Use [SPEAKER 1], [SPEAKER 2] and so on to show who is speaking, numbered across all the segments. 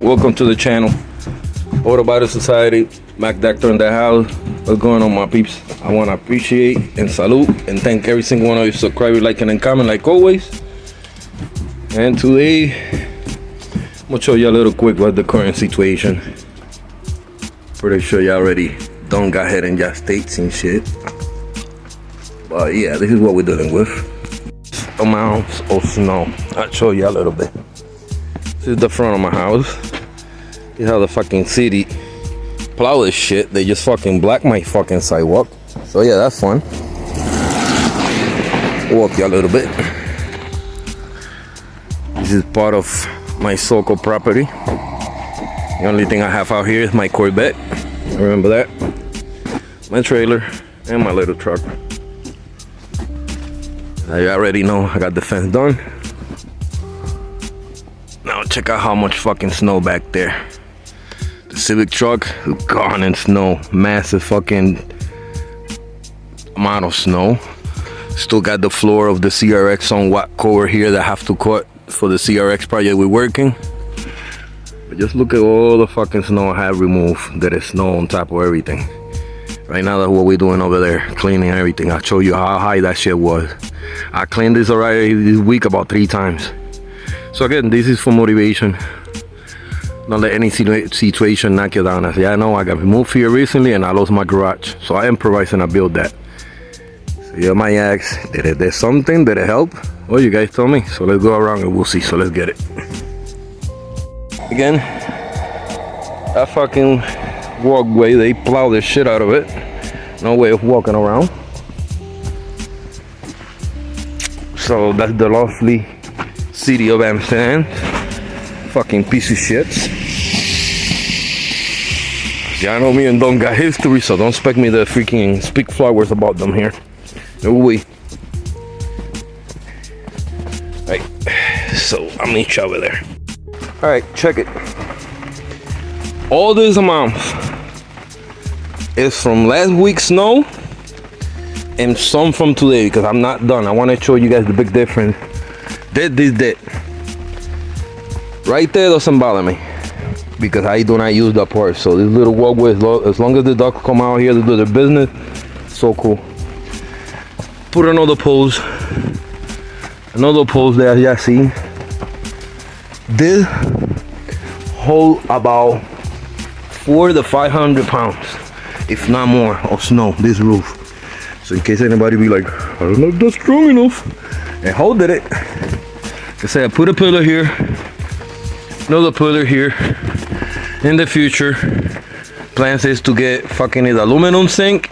[SPEAKER 1] Welcome to the channel, Auto Body Society. Mac Doctor in the house. What's going on, my peeps? I want to appreciate and salute and thank every single one of you subscribers, liking and comment like always. And today I'm gonna show you a little quick what the current situation. Pretty sure you already done got ahead in your states and shit, but yeah, this is what we're dealing with. Amounts of snow. I'll show you a little bit. This is the front of my house. This is how the fucking city plow this shit. They just fucking block my fucking sidewalk. So yeah, that's fun. Walk you a little bit. This is part of my Soco property. The only thing I have out here is my Corvette. Remember that? My trailer and my little truck. You already know I got the fence done. Now check out how much fucking snow back there. The Civic truck gone in snow. Massive fucking amount of snow. Still got the floor of the CRX on what cover here that I have to cut for the CRX project we're working. But just look at all the fucking snow I have removed. There is snow on top of everything. Right now that's what we're doing over there, cleaning everything. I'll show you how high that shit was. I cleaned this already this week about 3 times. So again, this is for motivation. Don't let any situation knock you down. I say, I know I got moved here recently and I lost my garage. So I improvise and I build that. So you might ask, did there something? Did it help? Well, you guys told me. So let's go around and we'll see. So let's get it. Again, that fucking walkway, they plow the shit out of it. No way of walking around. So that's the lovely city of Amsterdam. Fucking piece of shit. Y'all know me and don't got history, so don't expect me to freaking speak flowers about them here. No way. Right, so I'll meet you over there. Alright, check it. All this amount is from last week's snow and some from today, because I'm not done. I want to show you guys the big difference. That right there doesn't bother me because I do not use that part. So this little walkway, as long as the ducks come out here to do their business, so cool. Put another post there, as you see. This hold about 400 to 500 pounds, if not more, of snow. This roof. So in case anybody be like, I don't know if that's strong enough, and hold it. I say I put a pillar here, another pillar here. In the future, plans is to get fucking either aluminum sink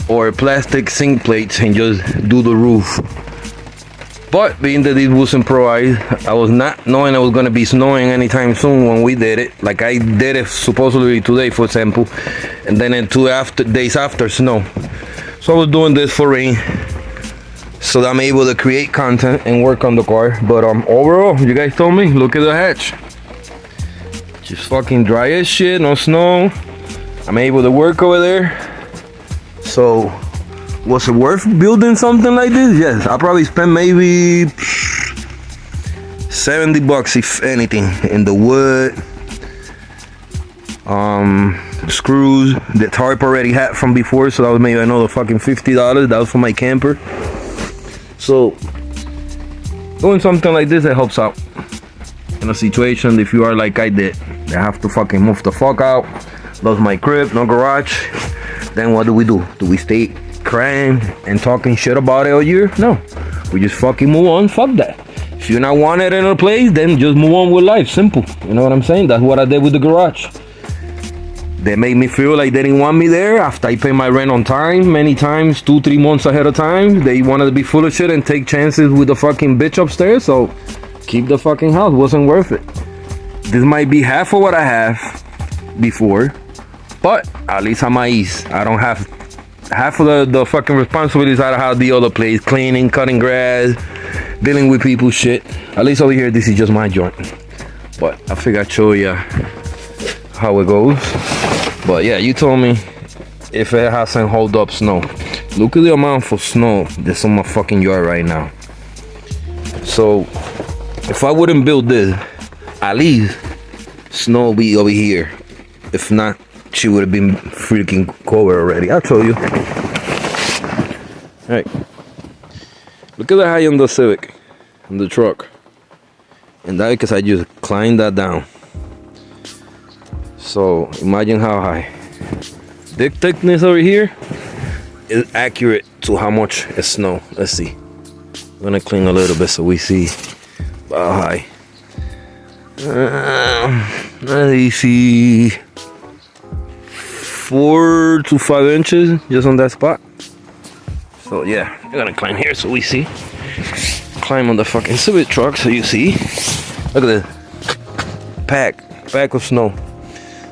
[SPEAKER 1] or plastic sink plates and just do the roof. But being that it was improvised, I was not knowing it was gonna be snowing anytime soon when we did it. Like I did it supposedly today, for example, and then in 2 days after snow. So I was doing this for rain, so that I'm able to create content and work on the car. But overall, you guys told me, look at the hatch. Just fucking dry as shit, no snow. I'm able to work over there. So was it worth building something like this? Yes, I probably spent maybe 70 bucks if anything in the wood, screws, the tarp already had from before, so that was maybe another fucking $50. That was for my camper. So doing something like this, it helps out in a situation if you are like I did. I have to fucking move the fuck out, lost my crib, no garage. Then what do? Do we stay crying and talking shit about it all year? No, we just fucking move on. Fuck that. If you're not wanted in a place, then just move on with life. Simple. You know what I'm saying? That's what I did with the garage. They made me feel like they didn't want me there after I pay my rent on time, many times, 2-3 months ahead of time. They wanted to be full of shit and take chances with the fucking bitch upstairs. So keep the fucking house. Wasn't worth it. This might be half of what I have before, but at least I'm at ease. I don't have half of the fucking responsibilities I had the other place, cleaning, cutting grass, dealing with people's shit. At least over here, this is just my joint. But I figured I'd show you how it goes. But yeah, you told me if it hasn't hold up snow. Look at the amount of snow that's on my fucking yard right now. So if I wouldn't build this, at least snow will be over here. If not, she would have been freaking covered already. I'll show you. Alright. Look at the height on the Civic, on the truck. And that because I just climbed that down. So imagine how high. The thickness over here is accurate to how much is snow. Let's see. I'm gonna clean a little bit so we see how high. Let's see. 4 to 5 inches just on that spot. So yeah, we're gonna climb here so we see. Climb on the fucking Civic truck so you see. Look at this. Pack of snow.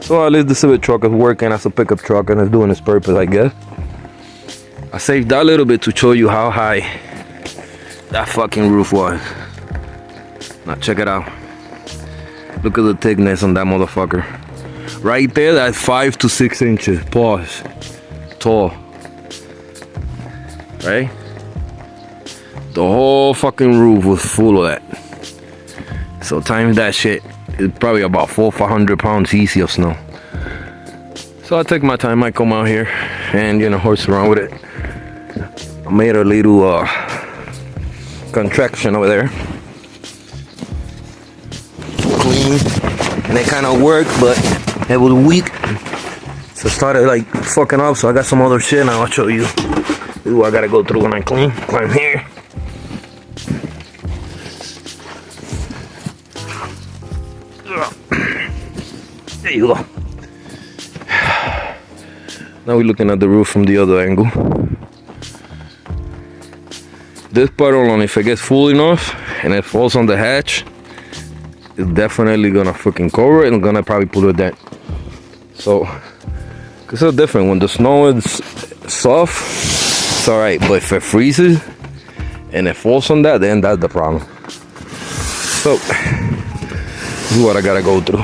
[SPEAKER 1] So at least the Civic truck is working as a pickup truck and it's doing its purpose, I guess. I saved that little bit to show you how high that fucking roof was. Now check it out. Look at the thickness on that motherfucker. Right there, that's 5 to 6 inches. Pause. Tall. Right? The whole fucking roof was full of that. So times that shit, it's probably about 400-500 pounds easy of snow. So I take my time, I come out here and horse around with it. I made a little contraction over there. Clean. And it kind of worked, but it was weak. So it started like fucking up, so I got some other shit now I'll show you. This is what I gotta go through when I clean. Climb here. There you go. Now we're looking at the roof from the other angle. This part alone, if it gets full enough and it falls on the hatch, it's definitely gonna freaking cover it and gonna probably pull it down. So, it's so different. When the snow is soft, it's alright, but if it freezes and it falls on that, then that's the problem. So, this is what I gotta go through.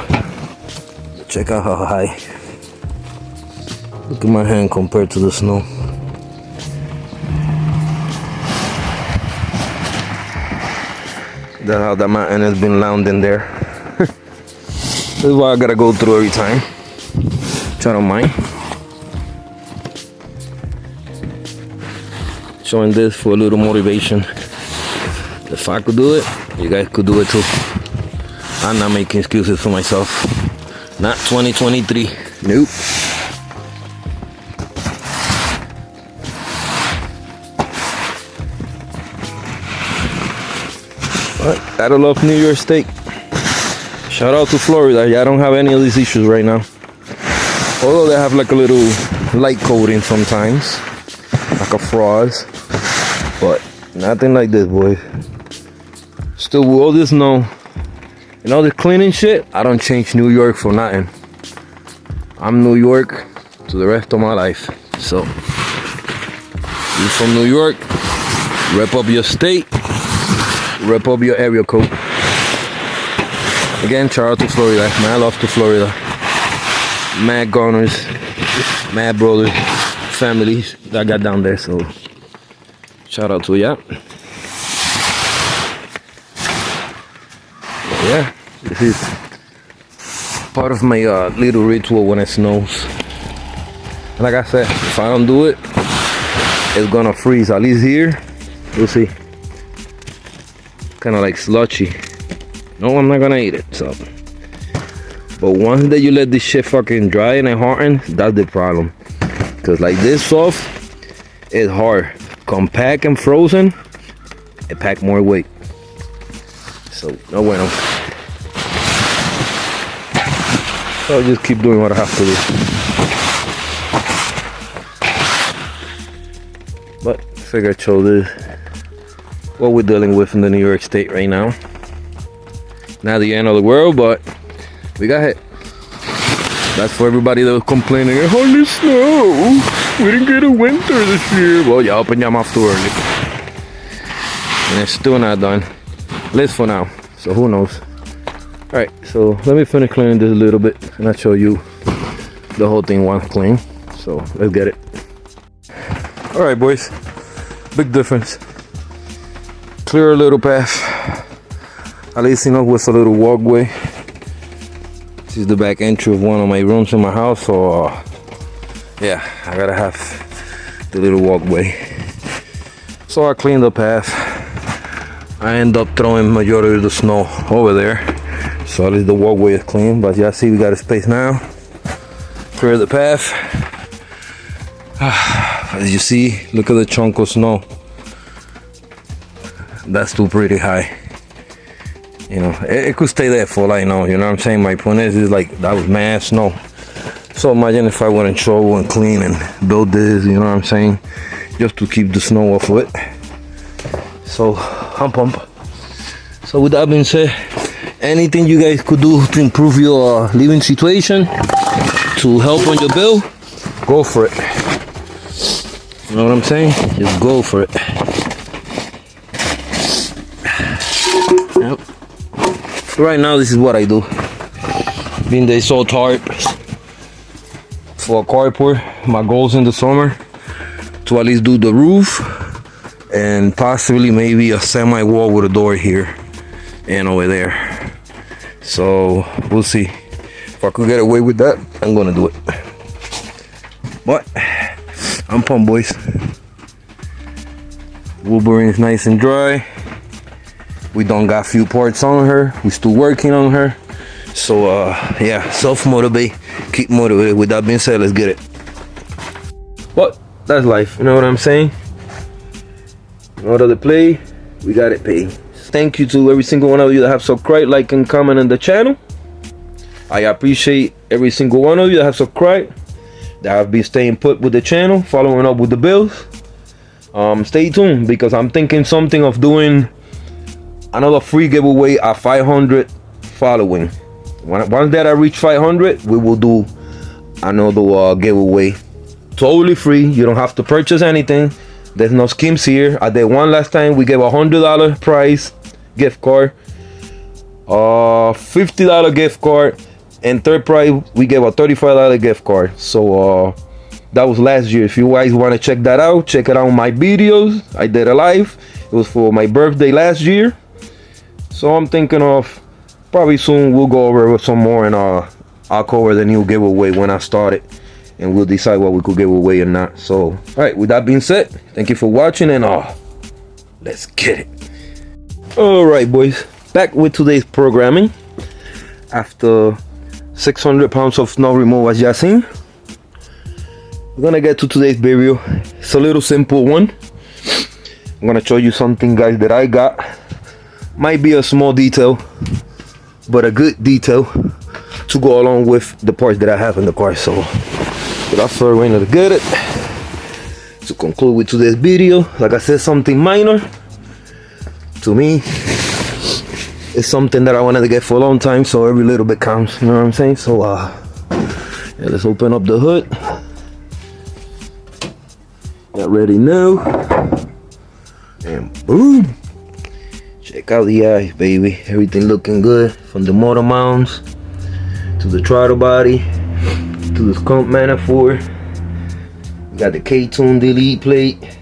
[SPEAKER 1] Check out how high. Look at my hand compared to the snow. That's how that mountain has been lounging there. This is what I gotta go through every time. I don't mind. Showing this for a little motivation. If I could do it, you guys could do it too. I'm not making excuses for myself. Not 2023. Nope. But gotta love New York State. Shout out to Florida. Yeah, I don't have any of these issues right now. Although they have like a little light coating sometimes, like a frost, but nothing like this, boys. Still, with all this snow and all the cleaning shit, I don't change New York for nothing. I'm New York to the rest of my life. So, you from New York, rep up your state, rep up your area code. Again, shout out to Florida. Mad love to Florida. Mad Gunners, mad brothers, families that I got down there. So, shout out to ya. Yeah, this is part of my little ritual when it snows. And like I said, if I don't do it, it's gonna freeze. At least here, you'll see. Kind of like slushy. No, I'm not gonna eat it. So, but once that you let this shit fucking dry and it harden, that's the problem. Cause like this soft, it's hard. Compact and frozen, it pack more weight. So no bueno. So I'll just keep doing what I have to do. But I figure I'd show this what we're dealing with in the New York State right now. Not the end of the world, but we got hit. That's for everybody that was complaining, holy snow, we didn't get a winter this year. Well, y'all opened your mouth too early. And it's still not done. At least for now. So who knows. Alright, so let me finish cleaning this a little bit and I'll show you the whole thing once clean. So let's get it. Alright boys, big difference. Clear a little path. At least with a little walkway. This is the back entry of one of my rooms in my house, so yeah, I gotta have the little walkway. So I cleaned the path. I end up throwing majority of the snow over there, so at least the walkway is clean. But yeah, see, we got a space now. Clear the path. As you see, look at the chunk of snow. That's still pretty high. You know, it could stay there for all I know, you know what I'm saying? My point is like, that was mad snow. So imagine if I wouldn't shovel and clean and build this, you know what I'm saying? Just to keep the snow off of it. So, pump. So with that being said, anything you guys could do to improve your living situation, to help on your bill, go for it. You know what I'm saying? Just go for it. Yep. Right now, this is what I do. Being they so tarp for a carport, my goals in the summer to at least do the roof and possibly maybe a semi wall with a door here and over there. So we'll see. If I could get away with that, I'm gonna do it. But I'm pumped, boys. Wolverine is nice and dry. We don't got few parts on her. We still working on her. So yeah, self-motivate, keep motivated. With that being said, let's get it. But that's life, you know what I'm saying? In order to play, we got it paid. Thank you to every single one of you that have subscribed, like, and comment on the channel. I appreciate every single one of you that have subscribed, that have been staying put with the channel, following up with the bills. Stay tuned, because I'm thinking something of doing another free giveaway at 500 following. Once that I reach 500, we will do another giveaway, totally free. You don't have to purchase anything. There's no schemes here. I did one last time. We gave a $100 prize gift card, $50 gift card, and third prize we gave a $35 gift card. So that was last year. If you guys want to check that out, check it out on my videos. I did a live. It was for my birthday last year. So I'm thinking of probably soon we'll go over with some more, and I'll cover the new giveaway when I start it, and we'll decide what we could give away or not. So all right, with that being said, thank you for watching, and let's get it. All right, boys, back with today's programming. After 600 pounds of snow removal, as you have seen, we're gonna get to today's video. It's a little simple one. I'm gonna show you something, guys, that I got. Might be a small detail, but a good detail to go along with the parts that I have in the car. So without further ado, to get it, to conclude with today's video, like I said, something minor to me. It's something that I wanted to get for a long time, so every little bit counts, you know what I'm saying? So yeah, let's open up the hood. Get ready now, and boom. Check out the eyes, baby. Everything looking good, from the motor mounts to the throttle body to the skunk manifold. We got the K-tune delete plate,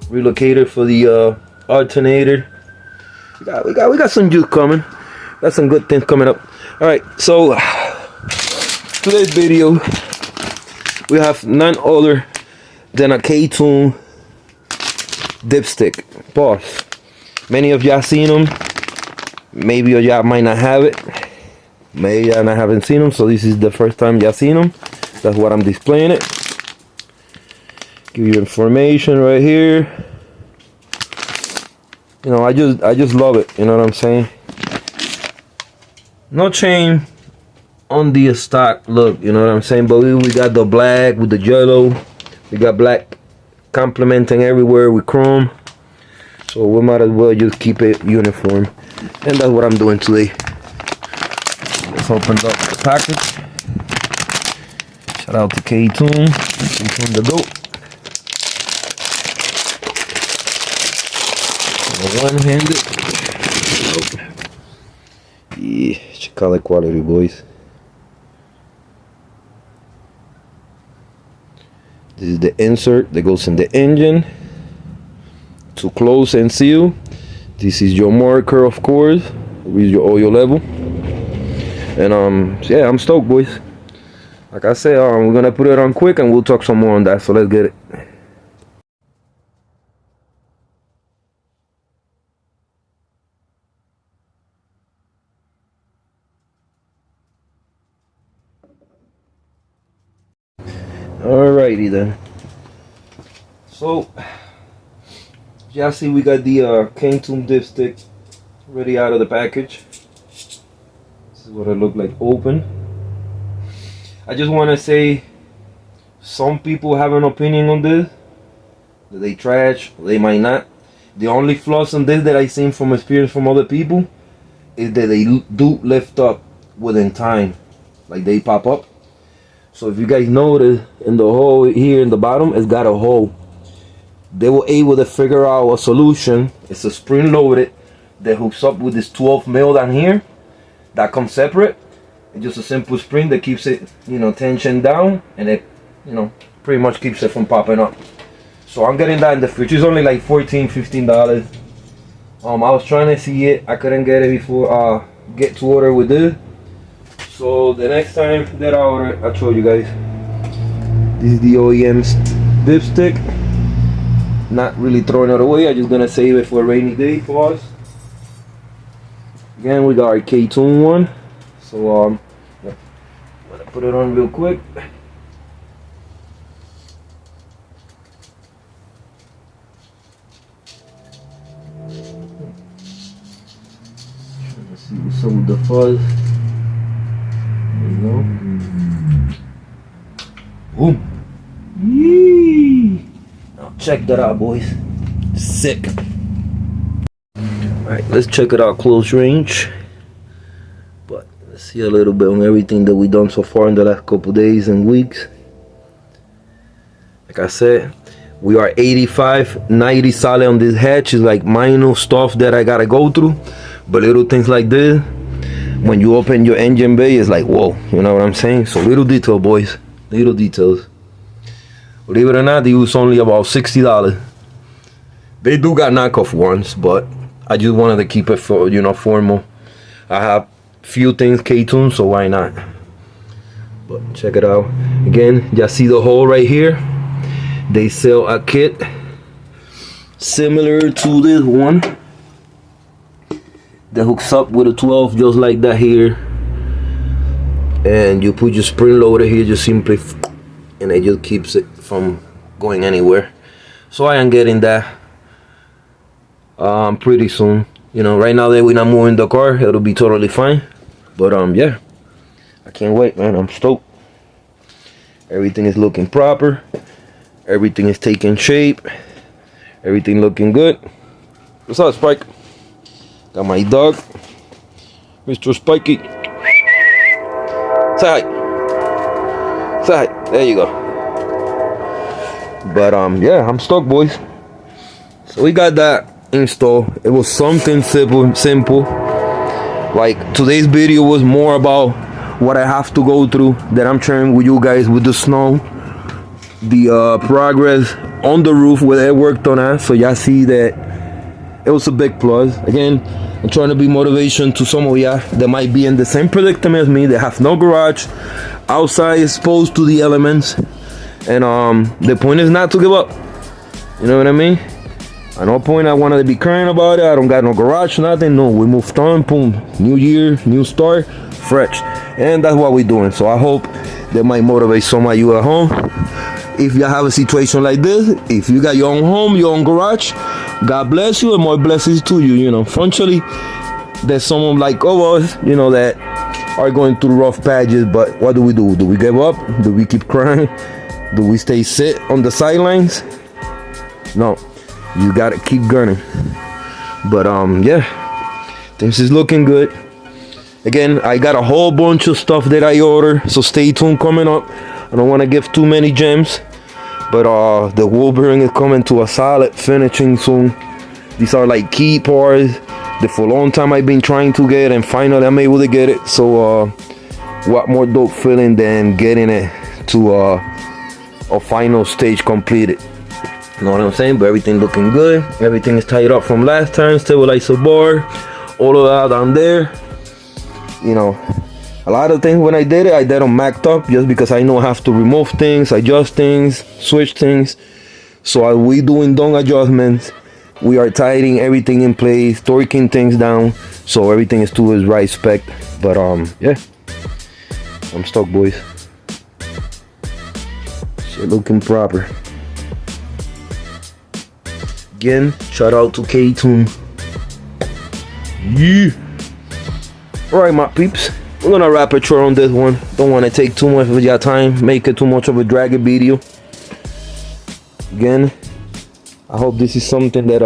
[SPEAKER 1] relocator for the alternator. We got some juice coming. Got some good things coming up. All right, so today's video we have none other than a K-tune dipstick. Pause. Many of y'all seen them. Maybe y'all might not have it. Maybe y'all not haven't seen them. So this is the first time y'all seen them. That's what I'm displaying it. Give you information right here. You know, I just love it. You know what I'm saying? No chain on the stock look. You know what I'm saying? But we got the black with the yellow. We got black complementing everywhere with chrome. So we might as well just keep it uniform. And that's what I'm doing today. Let's open up the package. Shout out to K-tune. K-tune the goat. One-handed. Yeah, check out the quality, boys. This is the insert that goes in the engine to close and seal. This is your marker, of course, with your oil level. And yeah, I'm stoked, boys. Like I said, we're gonna put it on quick and we'll talk some more on that. So let's get it. Alrighty then. So, y'all see we got the K-Tune dipstick ready out of the package. This is what it looked like open. I just want to say, some people have an opinion on this. That they trash, they might not. The only flaws in this that I seen from experience from other people is that they do lift up within time, like they pop up. So if you guys notice, in the hole here in the bottom, it's got a hole. They were able to figure out a solution. It's a spring loaded that hooks up with this 12 mil down here that comes separate. It's just a simple spring that keeps it, tension down, and it, pretty much keeps it from popping up. So I'm getting that in the future. It's only like $14-15. I was trying to see it. I couldn't get it before get to order with this. So the next time that I order, I'll show you guys. This is the OEM's dipstick. Not really throwing it away. I'm just gonna save it for a rainy day for us. Again, we got our K-Tune one. So I'm gonna put it on real quick. Let's see what's up with the fuzz. There you go. Boom. Yee. Now check that out, boys. Sick. Alright, let's check it out close range. But let's see a little bit on everything that we've done so far in the last couple days and weeks. Like I said, we are 85, 90 solid on this hatch. It's like minor stuff that I gotta go through. But little things like this, when you open your engine bay, it's like, whoa, you know what I'm saying? So little detail, boys, little details. Believe it or not, they use only about $60. They do got knockoff ones, but I just wanted to keep it for, formal. I have few things K-Tune, so why not? But check it out. Again, y'all see the hole right here? They sell a kit similar to this one that hooks up with a 12 just like that here, and you put your spring loader here just simply, and it just keeps it from going anywhere. So I am getting that pretty soon. Right now that we're not moving the car, it'll be totally fine. But yeah, I can't wait, man. I'm stoked. Everything is looking proper. Everything is taking shape. Everything looking good. What's up, Spike? Got my dog, Mr. Spikey. Say hi. Say hi. There you go. But yeah, I'm stoked, boys. So we got that installed. It was something simple. Like today's video was more about what I have to go through that I'm sharing with you guys with the snow, the progress on the roof where I worked on that. So y'all see that it was a big plus. Again, I'm trying to be motivation to some of y'all that might be in the same predicament as me, that have no garage, outside exposed to the elements. And the point is not to give up. You know what I mean? At no point I wanted to be crying about it. I don't got no garage, nothing. No, we moved on, boom. New year, new start, fresh. And that's what we're doing. So I hope that might motivate some of you at home. If you have a situation like this, if you got your own home, your own garage, God bless you and more blessings to you. Fortunately, there's someone like us, that are going through rough patches. But what do? Do we give up? Do we keep crying? Do we stay sit on the sidelines? No, you gotta keep gunning. But yeah, things is looking good. Again, I got a whole bunch of stuff that I ordered, so stay tuned coming up. I don't want to give too many gems, but the wheel bearing is coming to a solid finishing soon. These are like key parts that for a long time I've been trying to get, and finally I'm able to get it. So what more dope feeling than getting it to a final stage completed. You know what I'm saying? But everything looking good. Everything is tied up from last time. Stabilizer bar, all of that down there. A lot of things when I did them macked up just because I know I have to remove things, adjust things, switch things. So as we doing done adjustments, we are tightening everything in place, torquing things down, so everything is to its right spec. But yeah, I'm stuck, boys. Shit looking proper. Again, shout out to K-Tune. Yeah. Alright, my peeps. We're gonna wrap it short on this one. Don't want to take too much of your time, make it too much of a draggy video. Again, I hope this is something that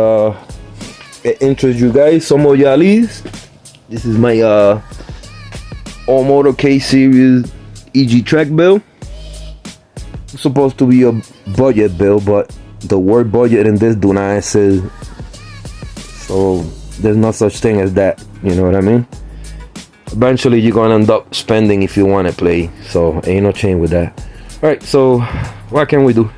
[SPEAKER 1] it interests you guys. Some of y'all is. This is my All Motor K Series EG track build. It's supposed to be a budget build, but the word budget in this do not exist. So there's no such thing as that. You know what I mean? Eventually you're gonna end up spending if you want to play, so ain't no change with that. All right, so what can we do?